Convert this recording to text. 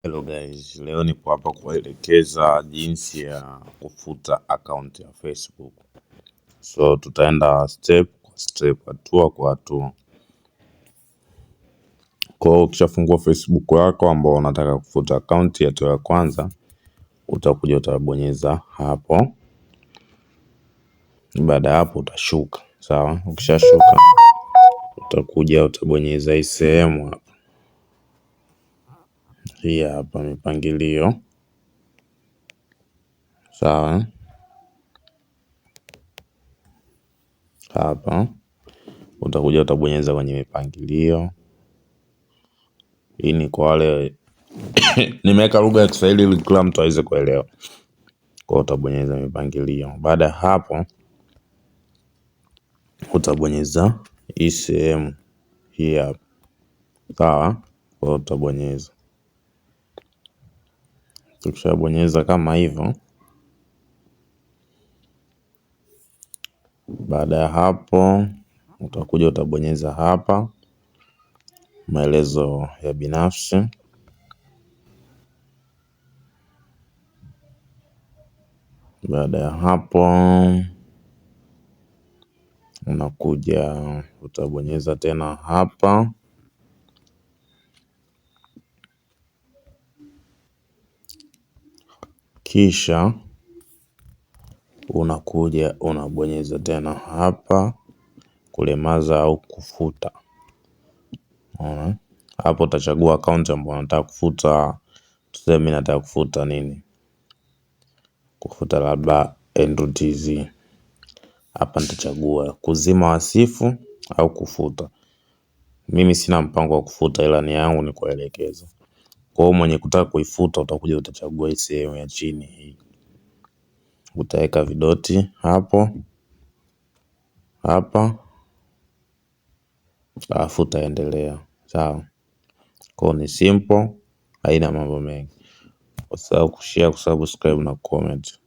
Hello guys, leo nipo hapa kuwaelekeza jinsi ya kufuta account ya Facebook. So tutaenda step kwa step, hatua kwa hatua. Kwa hiyo ukishafungua Facebook yako ambao unataka kufuta account, hatua ya kwanza utakuja utabonyeza hapo. Baada ya hapo utashuka, sawa? Ukishashuka utakuja utabonyeza hii sehemu hapa. Hii hapa mipangilio. Sawa? Hapa utakuja utabonyeza kwenye mipangilio. Hii ni kwa wale nimeweka lugha ya Kiswahili ili kila mtu aweze kuelewa. Kwa utabonyeza mipangilio. Baada ya hapo utabonyeza hii sehemu hii hapa. Sawa? Kwa utabonyeza. Ukishabonyeza kama hivyo, baada ya hapo utakuja utabonyeza hapa maelezo ya binafsi. Baada ya hapo unakuja utabonyeza tena hapa. Kisha unakuja unabonyeza tena hapa kulemaza au kufuta. Hapo utachagua account ambayo unataka kufuta. Tuseme mimi nataka kufuta nini? Kufuta labda Andrew TZ. Hapa nitachagua kuzima wasifu au kufuta. Mimi sina mpango wa kufuta, ila nia yangu ni kuelekeza. Kwa hiyo mwenye kutaka kuifuta utakuja utachagua hii sehemu ya chini hii. Utaweka vidoti hapo. Hapa. Alafu utaendelea. Sawa? Kwa hiyo ni simple, haina mambo mengi. Usisahau kushare, kusubscribe na comment.